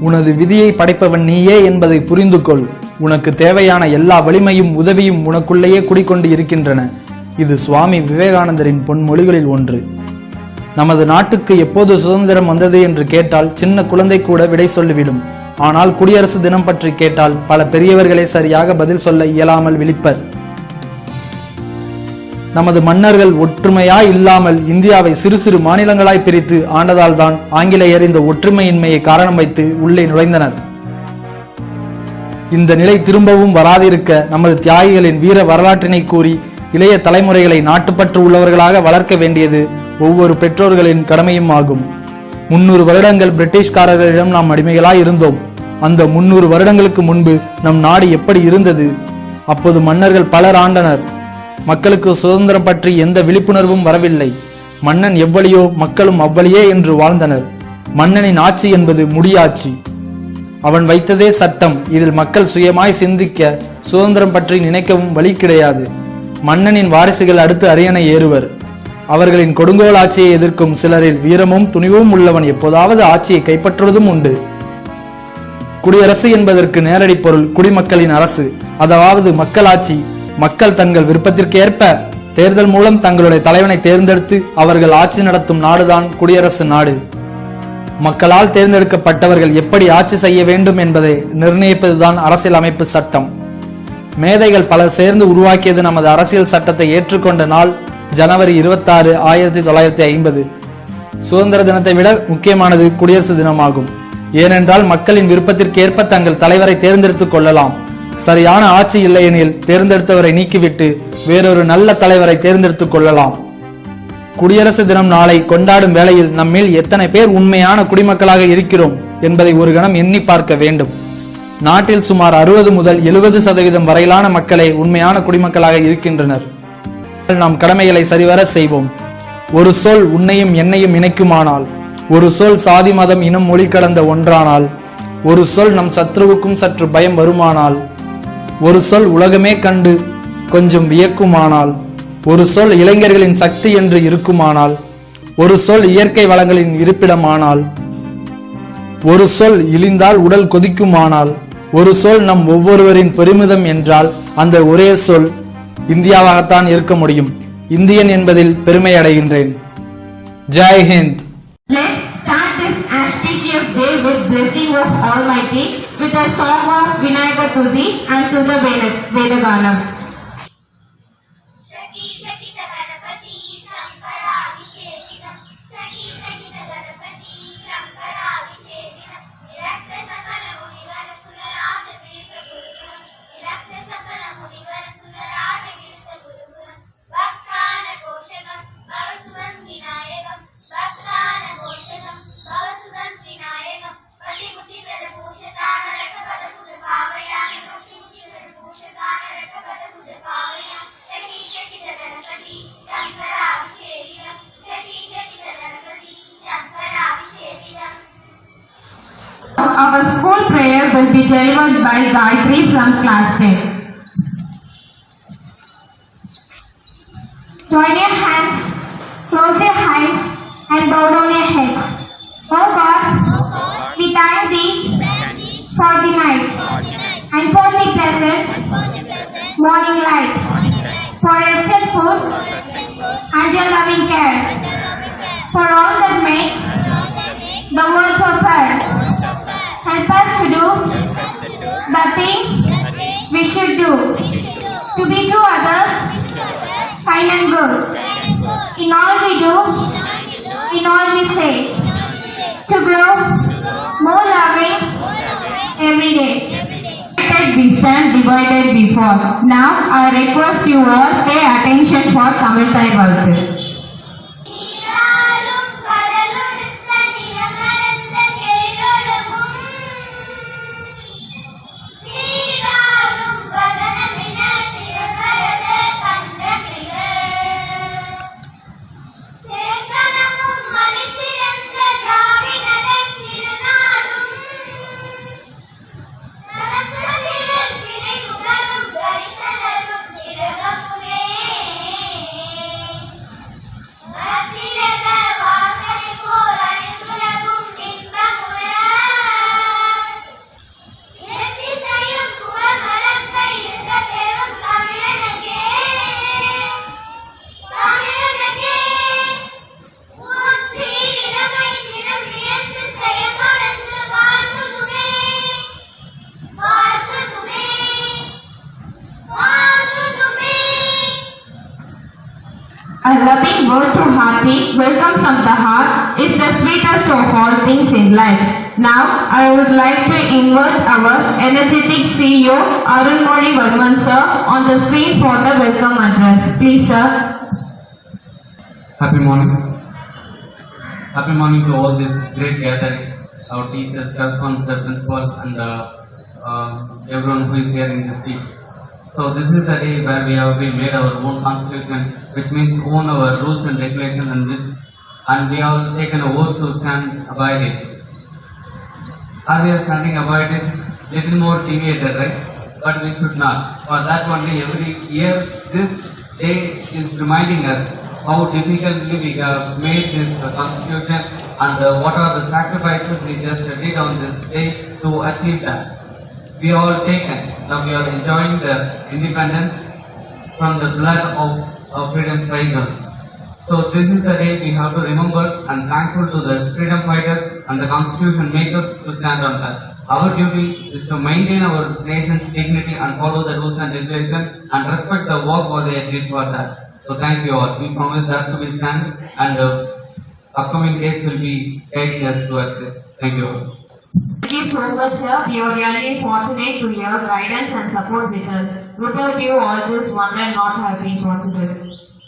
உனது விதியை படைப்பவன் நீயே என்பதை புரிந்து கொள். உனக்கு தேவையான எல்லா வலிமையும் உதவியும் உனக்குள்ளேயே குடிக்கொண்டு இருக்கின்றன. இது சுவாமி விவேகானந்தரின் பொன்மொழிகளில் ஒன்று. நமது நாட்டுக்கு எப்போது சுதந்திரம் வந்தது என்று கேட்டால் சின்ன குழந்தை கூட விடை சொல்லிவிடும். ஆனால் குடியரசு தினம் பற்றி கேட்டால் பல பெரியவர்களே சரியாக பதில் சொல்ல இயலாமல் விழிப்பர். நமது மன்னர்கள் ஒற்றுமையாய் இல்லாமல் இந்தியாவை சிறு சிறு மாநிலங்களாய் பிரித்து ஆண்டதால் தான் ஆங்கிலேயர் இந்த ஒற்றுமையின்மையை காரணம் வைத்து உள்ளே நுழைந்தனர். இந்த நிலை திரும்பவும் வராதிருக்க நமது தியாகிகளின் வீர வரலாற்றினை கூறி இளைய தலைமுறைகளை நாட்டுப்பற்று உள்ளவர்களாக வளர்க்க வேண்டியது ஒவ்வொரு பெற்றோர்களின் கடமையும் ஆகும். 300 வருடங்கள் பிரிட்டிஷ்காரர்களிடம் நாம் அடிமைகளாய் இருந்தோம். அந்த 300 வருடங்களுக்கு முன்பு நம் நாடு எப்படி இருந்தது? அப்போது மன்னர்கள் பலர் ஆண்டனர். மக்களுக்கு சுதந்திரம் பற்றி எந்த விழிப்புணர்வும் வரவில்லை. மன்னன் எவ்வளியோ மக்களும் அவ்வளியே என்று வாழ்ந்தனர். மன்னனின் ஆட்சி என்பது முடியாட்சி. அவன் வைத்ததே சட்டம். இதில் மக்கள் சுயமாய் சிந்திக்க, சுதந்திரம் பற்றி நினைக்கவும் வழி கிடையாது. மன்னனின் வாரிசுகள் அடுத்து அரியணை ஏறுவர். அவர்களின் கொடுங்கோல் ஆட்சியை எதிர்க்கும் சிலரில் வீரமும் துணிவும் உள்ளவன் எப்போதாவது ஆட்சியை கைப்பற்றுவதும் உண்டு. குடியரசு என்பதற்கு நேரடி பொருள் குடிமக்களின் அரசு, அதாவது மக்களாட்சி. மக்கள் தங்கள் விருப்பத்திற்கேற்ப தேர்தல் மூலம் தங்களுடைய தலைவனை தேர்ந்தெடுத்து அவர்கள் ஆட்சி நடத்தும் நாடுதான் குடியரசு நாடு. மக்களால் தேர்ந்தெடுக்கப்பட்டவர்கள் எப்படி ஆட்சி செய்ய வேண்டும் என்பதை நிர்ணயிப்பதுதான் அரசியல் அமைப்பு சட்டம். மேதைகள் பலர் சேர்ந்து உருவாக்கியது நமது அரசியல் சட்டத்தை ஏற்றுக்கொண்ட நாள் ஜனவரி 26, 1950. சுதந்திர தினத்தை விட முக்கியமானது குடியரசு தினமாகும். ஏனென்றால் மக்களின் விருப்பத்திற்கேற்ப தங்கள் தலைவரை தேர்ந்தெடுத்துக் கொள்ளலாம். சரியான ஆட்சி இல்லையெனில் தேர்ந்தெடுத்தவரை நீக்கிவிட்டு வேறொரு நல்ல தலைவரை தேர்ந்தெடுத்துக் கொள்ளலாம். குடியரசு தினம் நாளை கொண்டாடும் வேளையில் நம்மில் எத்தனை பேர் உண்மையான குடிமக்களாக இருக்கிறோம் என்பதை ஒரு கணம் எண்ணி பார்க்க வேண்டும். நாட்டில் சுமார் 60 முதல் 70% வரையிலான மக்களே உண்மையான குடிமக்களாக இருக்கின்றனர். நாம் கடமைகளை சரிவர செய்வோம். ஒரு சொல் உன்னையும் என்னையும் இணைக்குமானால், ஒரு சொல் சாதி மதம் இனம் மொழி கடந்த ஒன்றானால், ஒரு சொல் நம் சத்ருவுக்கும் சற்று பயம் வருமானால், ஒரு சொல் உலகமே கண்டு கொஞ்சம் வியக்குமானால், ஒரு சொல் இளைஞர்களின் சக்தி என்று இருக்குமானால், ஒரு சொல் இயற்கை வளங்களின் இருப்பிடமானால், ஒரு சொல் இழிந்தால் உடல் கொதிக்குமானால், ஒரு சொல் நம் ஒவ்வொருவரின் பெருமிதம் என்றால் அந்த ஒரே சொல் இந்தியாவாகத்தான் இருக்க முடியும். இந்தியன் என்பதில் பெருமை அடைகின்றேன். Jai Hind. Let's start this auspicious day with blessing of Almighty with a song of Vinayaka Tuthi and to the Vedaganam. Our school prayer will be delivered by Gayatri from class 10. Join your hands, close your eyes and bow down your heads. Oh God, we thank Thee for the night and for the pleasant morning light, for rested food and your loving care, for all that makes the world so fair. Help us to do the thing we should do, to be to others kind and good, in all we do, in all we say, to grow more loving every day. We stand, divided we fall. Now I request you all pay attention for Tamil Valthu. word to hearty, welcome from the heart is the sweetest of all things in life. Now, I would like to invite our energetic CEO, Arunmozhi Varman sir, on the screen for the welcome address. Please, sir. Happy morning. Happy morning to all this great gathering, our teachers, correspondents, principals, and everyone who is here in this speech. So this is the day where we have been made our own constitution, which means own our rules and regulations and we have taken a oath to stand by it. As we are standing about it, little more deviated, right? But we should not. For that only every year, this day is reminding us how difficultly we have made this constitution and what are the sacrifices we just did on this day to achieve that. We are all taken. Now we are enjoying the independence from the blood of freedom fighters. So this is the day we have to remember and thankful to the freedom fighters and the constitution makers to stand on that. Our duty is to maintain our nation's dignity and follow the rules and regulations and respect the work what they did for that. So thank you all. We promise that to be stand and upcoming days will be guiding us towards it. Thank you all. Thank you so much, sir. We are really fortunate to your guidance and support with us. Without you, all this wonder not have been possible.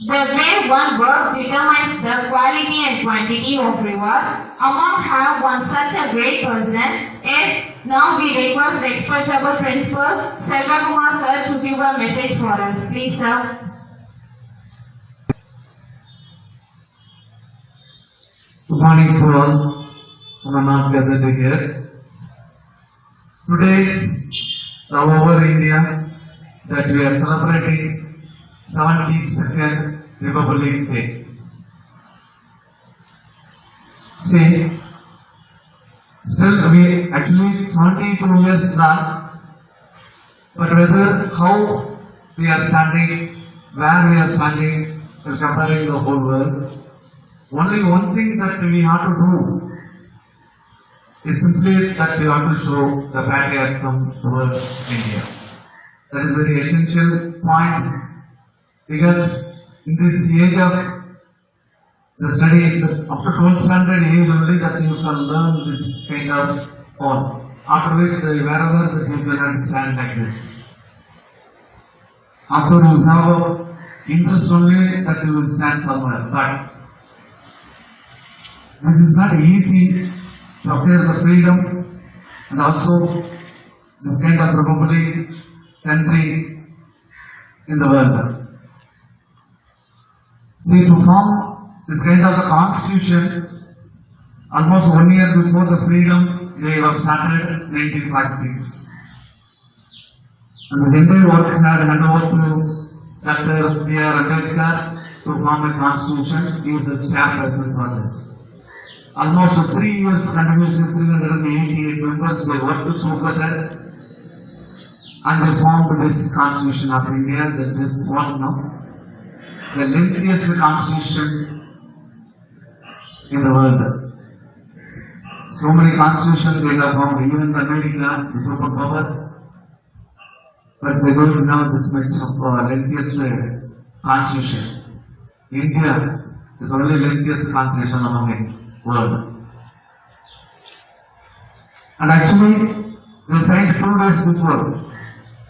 The way one work determines the quality and quantity of rewards. Among have one such a great person. Yes, now we request respectable principal Selvakumar sir to give a message for us. Please, sir. Good morning to all who are not gathered here. Today, all over India, that we are celebrating 72nd Republic Day. See, still we actually 72 years now, but whether how we are standing, where we are standing, we are comparing the whole world. Only one thing that we have to do is simply that we have to show the patriotism towards India. That is very essential point, because in this age of the study, after 12th standard age only that you can learn this kind of all. After which, wherever that you can understand like this. After you have interest only that you will stand somewhere. But this is not easy to acquire the freedom and also this kind of republic country in the world. See, to form this kind of a constitution, almost 1 year before the freedom, they were started in 1946. And the entire work had handed over to Dr. B.R. Ambedkar to form a constitution. He was the chairperson for this. Almost 3 years continuously, 388 members, they worked together and they formed this Constitution of India, that is what now? The lengthiest constitution in the world. So many constitutions they have formed, even the America, the superpower, but they don't have this much of lengthiest constitution. India is only lengthiest constitution among the world. And actually, they signed 2 days before,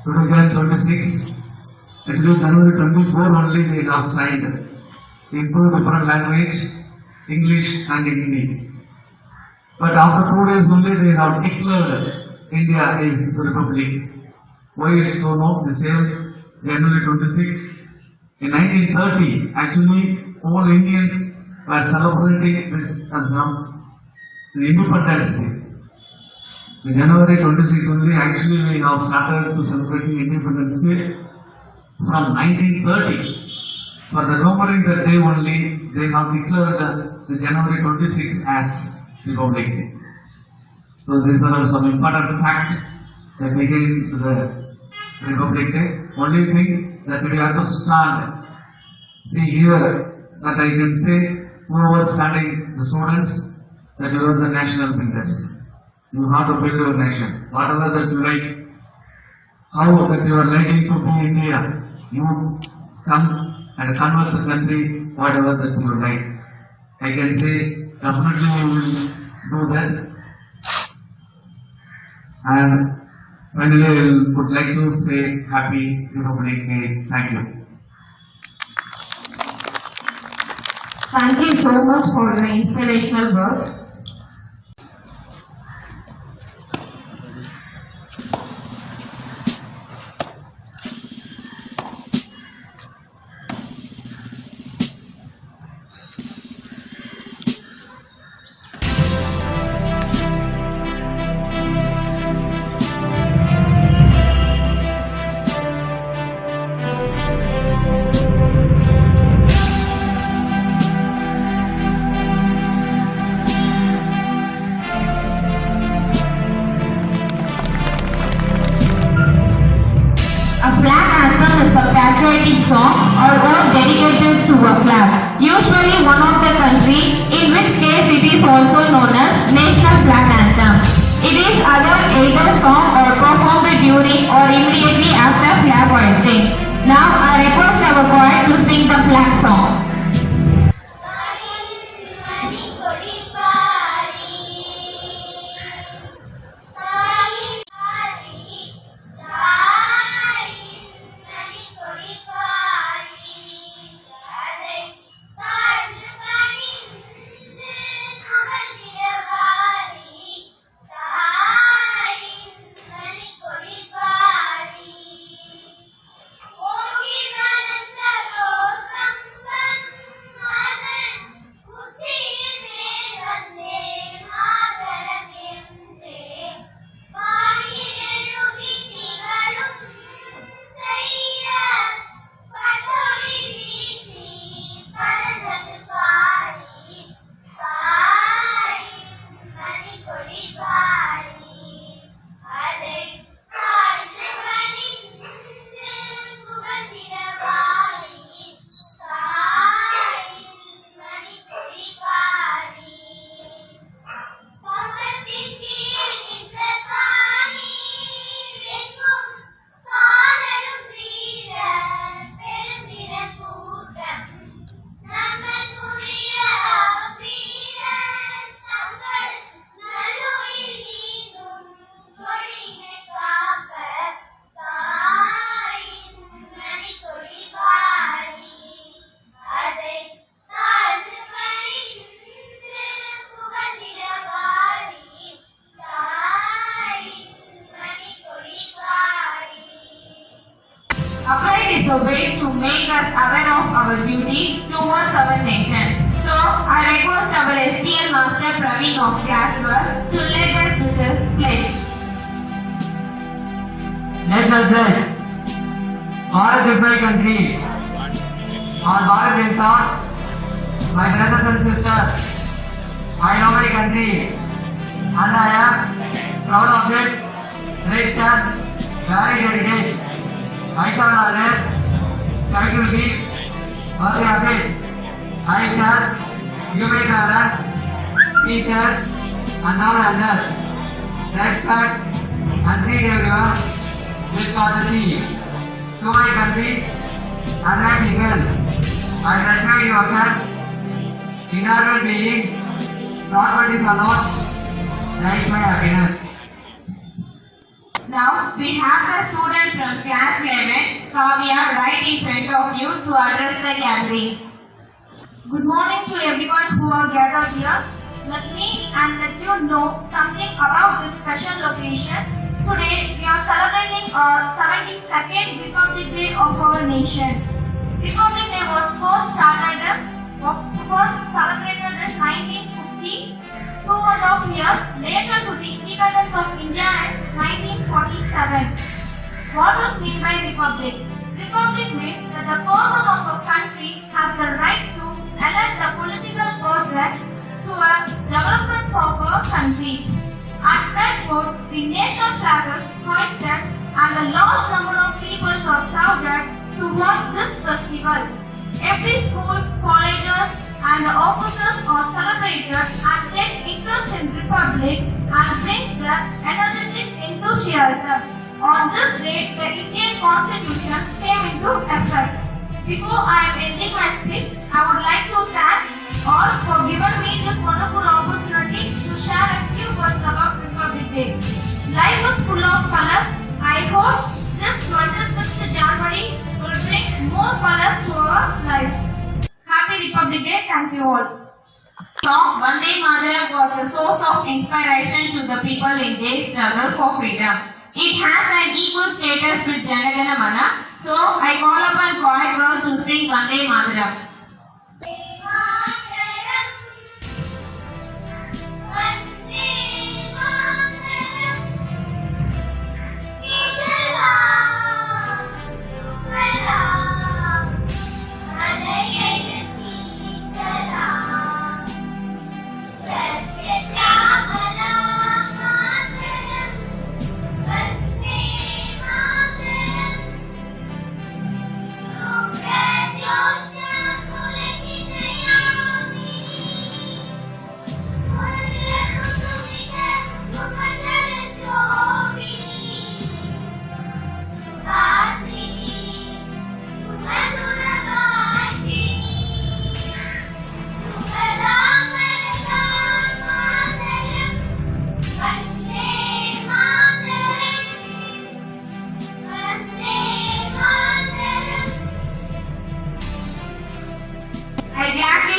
2026. Actually, January 24 only they have signed in 2 different languages, English and Hindi. But after 2 days only they have declared India is a republic. Why it's so now? The same January 26. In 1930, actually all Indians were celebrating this from the Independence Day. In January 26 only actually we have started to celebrating Independence Day. From 1930, for the commemorating that day only, they have declared the January 26 as Republic Day. So these are some important facts that became the Republic Day. Only thing that we have to stand. See here that I can say whoever standing the students that you are the national builders. You have to build your nation. Whatever that you like, how that you are liking to be India. You come and convert the country whatever that you like. I can say definitely we will do that. And finally, I would like to say Happy Republic Day. Thank you. Thank you so much for your inspirational words. A flag anthem is a patriotic song or ode dedicated to a flag, usually one of the country, in which case it is also known as national flag anthem. It is either sung or performed during or immediately after flag hoisting. Now I request our choir to sing the flag song. A pride is a way to make us aware of our duties towards our nation. So, I request our STL Master Praveen of Grasswork to lead us with the pledge. National pledge. Bharat is my country. All Bharatans are my brothers and sisters. I love my country and I am proud of it. Rich and very dedicated. I shall always try to be worthy of it. I shall give my parents, teachers and all elders respect and treat everyone with courtesy. To my country and my people, I respect yourself. In our being, property is alone, that is my happiness. Now, we have the student from class 11, Kavya, right in front of you to address the gallery. Good morning to everyone who are gathered here. Let me let you know something about this special occasion. Today we are celebrating our 72nd Republic Day of our nation. Republic Day was first celebrated in 1950. 2.5 years later to the independence of India in 1947. What was meant by Republic? Republic means that the person of a country has the right to elect the political person to a development of a country. At Bradford, the national flag is hoisted and a large number of people are crowded to watch this festival. Every school, colleges and offices are celebrated and take interest in Republic and bring the energetic enthusiasm. On this date, the Indian Constitution came into effect. Before I am ending my speech, I would like to thank all for giving me this wonderful opportunity to share a few words about Republic Day. Life is full of colors. I hope this 26th January will bring more colors to our life. Happy Republic Day. Thank you all. Song Vande Mataram was a source of inspiration to the people in their struggle for freedom. It has an equal status with Jana Gana Mana, so I call upon choir girl to sing Vande Mataram.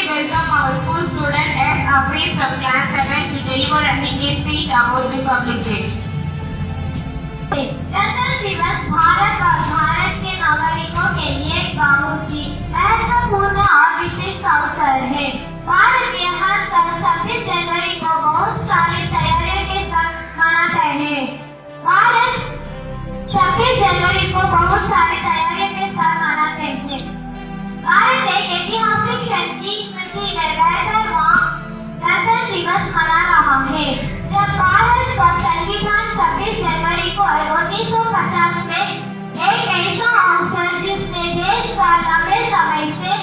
Welcome our school student S. Afri from class 7 to deliver a Hindi speech about Republic Day. गणतंत्र दिवस भारत और भारत के नागरिकों के लिए बहुत ही महत्वपूर्ण और विशेष अवसर है। भारत के हर साल 26 जनवरी को बहुत सारी तैयारियों के साथ मनाता है। भारत 26 जनवरी को बहुत सारी तैयारियों के साथ मनाते हैं। भारत एक ऐतिहासिक क्षण की स्मृति में बैठकर गणतंत्र दिवस मना रहा है। जब भारत का संविधान 26 जनवरी को 1950 में एक ऐसा अवसर जिसने देश का लंबे समय से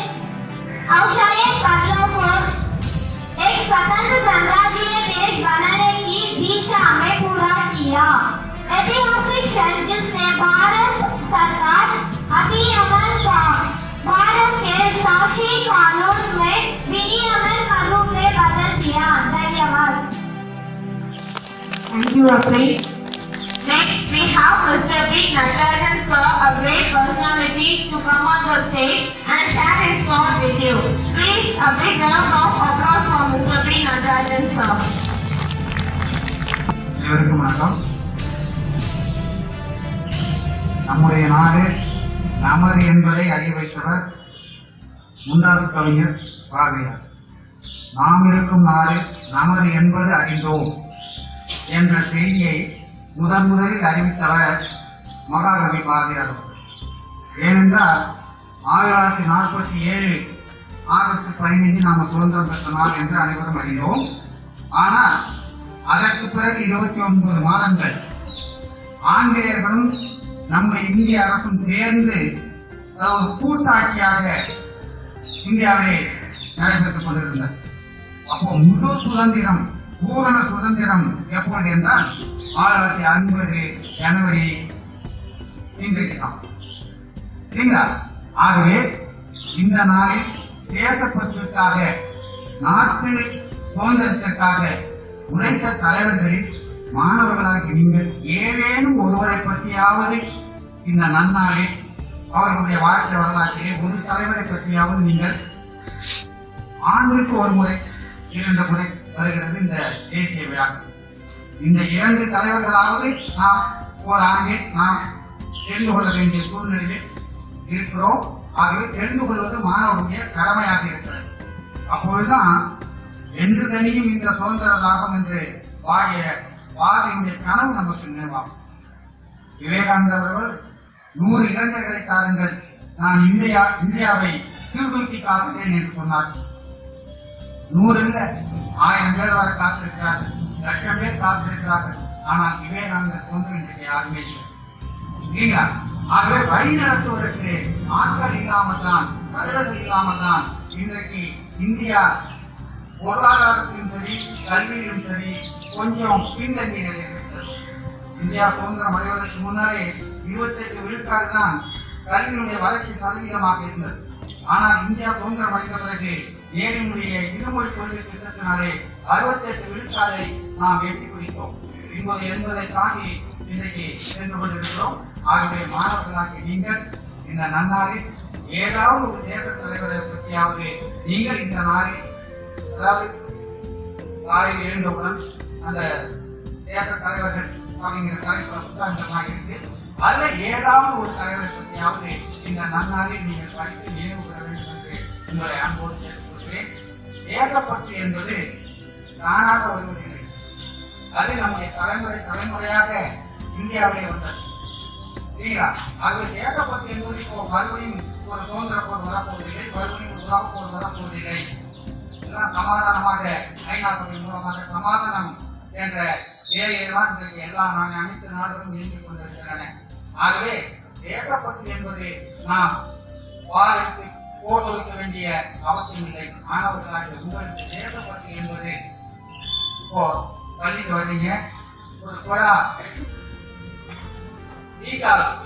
अवक्षय कदमों को एक स्वतंत्र गणराज्य देश बनाने की दिशा में पूरा किया। ऐतिहासिक क्षण जिसने भारत सरकार अधिनियमन का भारत के शासी कानून में विनियमन का रूप में बदल दिया। धन्यवाद। Thank you, Afri. Next, we have Mr. B. Natarajan sir, a great personality, to come on the stage and share his thought with you. Please, a big round of applause for Mr. B. Natarajan sir. அனைவருக்கும் வணக்கம். நம்முடைய நாடு நமது என்பதை அறிய வைத்தவர் முண்டாசு கவிஞர் பாரதியார். நாம் இருக்கும் நாடு நமது என்பது அறிந்தோம் என்ற செய்தியை முதலில் அறிவித்தவர் மகாகவி பாரதியார். ஏனென்றால் 1947 ஆகஸ்ட் 15 நாம் சுதந்திரம் பெற்ற நாள் என்று அனைவரும் அறிந்தோம். ஆனால் அதற்கு பிறகு 29 மாதங்கள் ஆங்கிலேயர்களும் நம்முடைய இந்திய அரசும் சேர்ந்து ஒரு கூட்டாட்சியாக இந்தியாவிலே நடைபெற்றுக் கொண்டிருந்தது. அப்போ முழு சுதந்திரம், பூரண சுதந்திரம் எப்பொழுது என்றால் 1950 ஜனவரி இன்றைக்கு தான் இல்லைங்களா? ஆகவே இந்த நாளில் தேசப்பற்றுக்காக, நாட்டு சுதந்திரத்திற்காக உழைத்த தலைவர்களில் மாணவர்களாகி நீங்கள் ஏதேனும் ஒருவரை பற்றியாவது இந்த நன்னாளில் அவர்களுடைய வாழ்க்கை வரலாற்றிலே ஒரு தலைவரை பற்றியாவது நீங்கள், ஆண்டுக்கு ஒரு முறை 2 முறை வருகிறது இந்த தேசிய விழா. இந்த 2 தலைவர்களாவது நாம் ஒரு ஆண்டில் நாம் தெரிந்து கொள்ள வேண்டிய சூழ்நிலையில் இருக்கிறோம். ஆகவே தெரிந்து கொள்வது மாணவர்களுடைய கடமையாக இருக்கிறது. அப்பொழுதுதான் என்று தனியும் இந்த சுதந்திர லாபம் என்று வாழிய பாரதியுடைய கனவு நமக்கு நினைவாகும். விவேகானந்தர் அவர்கள் 100 இளைஞர்களை தாருங்கள், நான் இந்தியாவை சீர்தூக்கி காத்துட்டேன் என்று சொன்னார். 100 இல்ல, 1000 பேர் வரை காத்திருக்கிறார்கள், 1,00,000 பேர் காத்திருக்கிறார்கள். ஆனால் விவேகானந்தர் கொண்டு இன்றைக்கு யாருமே இல்லை இல்லைங்களா? ஆகவே வழி நடத்துவதற்கு ஆட்கள் இல்லாமல் தான், தலைவர்கள் இல்லாமல் தான் இன்றைக்கு இந்தியா பொருளாதாரத்திலும் சரி கல்வியிலும் சரி கொஞ்சம் பின்தங்கிய நிலையில் இருக்கிறது. இந்தியா சுதந்திரம் அடைவதற்கு முன்னாலே 28 விழுக்காடு தான் கல்வியினுடைய வளர்ச்சி சதவீதமாக இருந்தது. ஆனால் இந்தியா சுதந்திரம் அடைந்த பிறகு நேருடைய இருமொழி கொள்கை திட்டத்தினாலே 68 விழுக்காடை நாம் எட்டி பிடித்தோம். 80 தாண்டி இன்றைக்கு சென்று கொண்டிருக்கிறோம். ஆகவே மாணவர்களாகிய நீங்கள் இந்த நன்னாளில் ஏதாவது ஒரு தேச தலைவரை பற்றியாவது நீங்கள் இந்த நாளில், அதாவது காலையில் எழுந்தவுடன் அந்த தேச தலைவர்கள் அப்படிங்கிற தலைப்புல புத்தகங்கள்லாம் இருக்கு, அதுல ஏதாவது ஒரு தலைவரை பற்றியாவது இந்த நன்னாளில் நீங்கள் படித்து நினைவு கூற வேண்டும் என்று உங்களை அன்போடு கேட்டுக்கொள்கிறேன். தேசப்பற்று என்பது தானாக வருவதில்லை, அது நம்முடைய தலைமுறையாக இந்தியாவிலே வந்தது. சரிங்களா? ஆகவே தேசப்பற்று என்பது இப்போ மறுபடியும் ஒரு சுதந்திர போர் வரப்போவதில்லை, மறுபடியும் ஒரு உலக போர் வரப்போவதில்லை. இதெல்லாம் சமாதானமாக ஐநா சபை மூலமாக சமாதானம் என்ற நிலையில்தான் இன்றைக்கு அனைத்து நாடுகளும் இயங்கிக் கொண்டிருக்கின்றன. ஆகவே தேசப்பற்று என்பது நாம் வாழ்த்து போர் தொடுக்க வேண்டிய அவசியம் இல்லை. மாணவர்களாக உங்களுக்கு தேசப்பற்று என்பது இப்போ பள்ளிக்கு வர்றீங்க, ஒரு கொடா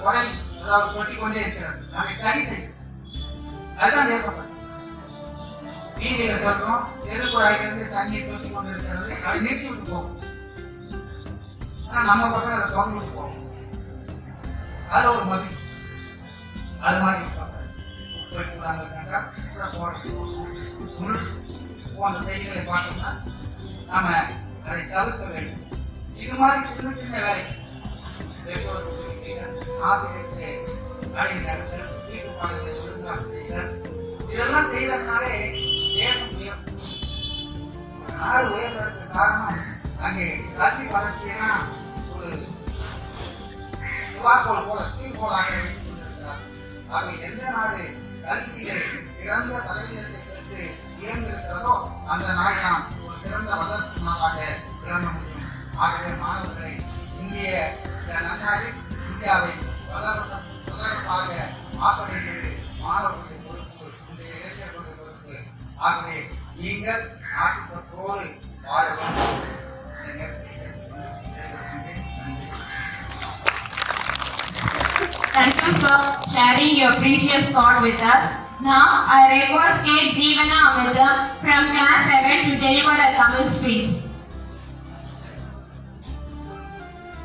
கொடை அதாவது கொட்டிக்கொண்டே இருக்கிறது, அதை சரி செய்யும், அதுதான் தேசப்பற்று. வீதியில சொல்றோம் தெருக்குழாயிலிருந்து தண்ணீர் தொட்டி கொண்டு இருக்கிறது, அதை நிறுத்தி விட்டு போகும். ஆனா நம்ம பக்கம் அதை திறந்து விட்டு போகும், அது ஒரு மதிப்பு. அது மாதிரி போன்ற செய்திகளை பார்த்தோம்னா நாம அதை தவிர்க்க வேண்டும். இது மாதிரி சின்ன சின்ன வேலை, ஆசிரியர்களே வேலை நடத்தல், வீட்டு பாடத்தை ஒழுங்காக செய்தல், இதெல்லாம் செய்ததுனாலே தேசம் உயரும். நாடு உயர்வதற்கு காரணம் அங்கே கல்வி வளர்ச்சியெல்லாம் ஒரு துவாக்கோல் போல தீர்க்கோளாக வைத்துக் கொண்டிருக்கிறார். ஆகவே எந்த நாடு கல்வியிலே சிறந்த தலைமையத்தை பெற்று உயர்ந்திருக்கிறதோ அந்த நாடு தான் ஒரு சிறந்த வளர்ச்சி நாடாக விளங்க முடியும். ஆகவே மாணவர்களை இந்திய நன்னாளில் இந்தியாவை வல்லரசாக ஆக்க வேண்டியது மாணவர்களுடைய பொறுப்பு, இன்றைய இளைஞர்களுடைய பொறுப்பு. ஆகவே நீங்கள் நாட்டுப்பற்றோடு வாழ வேண்டும். Thank you for sharing your precious thought with us. Now, I request K. Jeevana Amrita from class 7 to deliver a Tamil speech.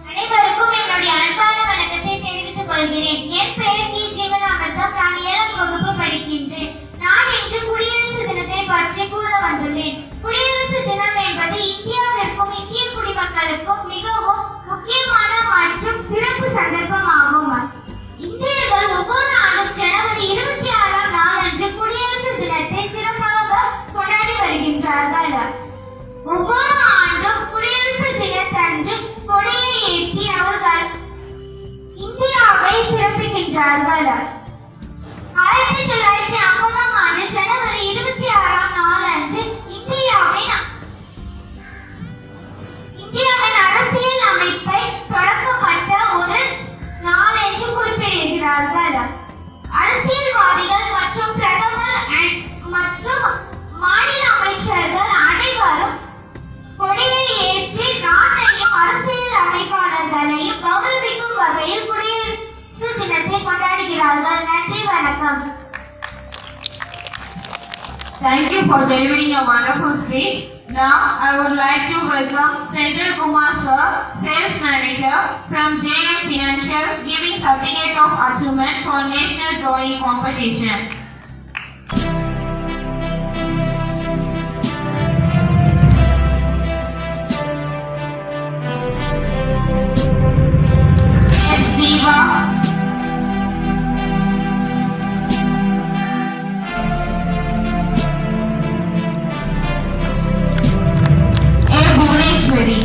அனைவருக்கும் என்னுடைய அன்பான வணக்கத்தை தெரிவித்துக் கொள்கிறேன். என் பெயர் கே. ஜீவனா அமிர்தம். நான் 7ஆம் வகுப்பு படிக்கின்றேன். நான் இன்று குடியரசு தினத்தை பற்றி கூற வந்துள்ளேன். குடியரசு தினம் என்பது இந்தியாவிற்கும் இந்திய குடிமக்களுக்கும் மிகவும் முக்கியமான மற்றும் சிறப்பு சந்தர்ப்பமாகும். இந்தியர்கள் ஒவ்வொரு ஆண்டும் ஜனவரி 26ஆம் நாளன்று குடியரசு தினத்தை சிறப்பாக கொண்டாடி வருகின்றார்கள். ஒவ்வொரு ஆண்டும் குடியரசு தினத்தன்று கொடியை ஏற்றி அவர்கள் இந்தியாவை சிறப்பிக்கின்றார்கள். 1950ஆம் ஆண்டு ஜனவரி 26ஆம் நாளன்று இந்தியாவின் அரசியல் அமைப்பை தொடக்கப்பட்ட ஒரு நாள் என்று குறிப்பிடுகிறார்கள். அரசியல்வாதிகள் மற்றும் பிரதமர் மற்றும் மாநில அமைச்சர்கள் அனைவரும் கொடியை ஏற்றி நாட்டையும் அரசியல் அமைப்பாளர்களையும் கௌரவிக்கும் வகையில் குடியரசு தினத்தை கொண்டாடுகிறார்கள். நன்றி, வணக்கம். Thank you for delivering a wonderful speech. Now, I would like to welcome Senthil Kumar Sir, Sales Manager from JM Financial, giving certificate of achievement for National Drawing Competition. Jiva, Bhuvaneshwari,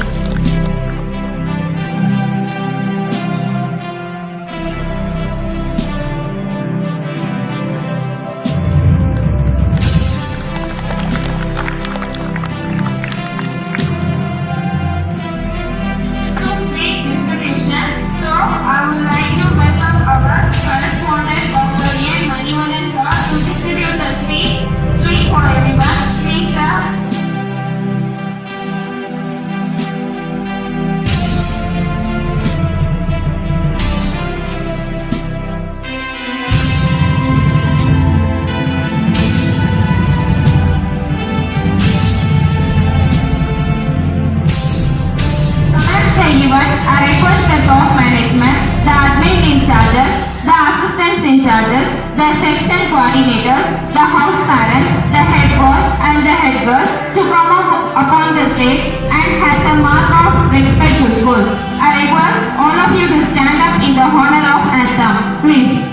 the section coordinators, the house parents, the head boy and the head girl to come up upon the stage and as a mark of respect to school. I request all of you to stand up in the honor of anthem. Please.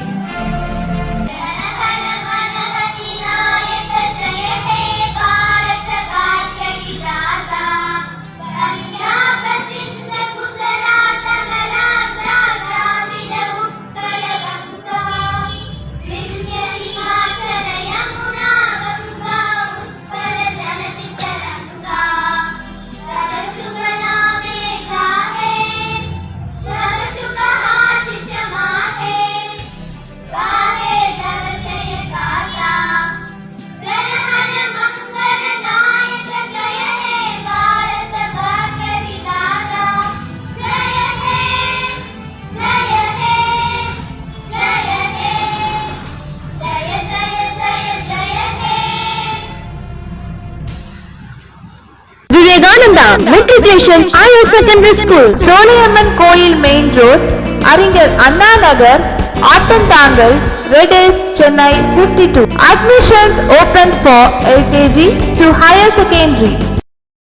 Vivekananda Matriculation Higher Secondary School, Soniamman Koil Main Road, Aringal Anna Nagar, Attantangal, Red Hills, Chennai 52. Admissions open for LKG to Higher Secondary.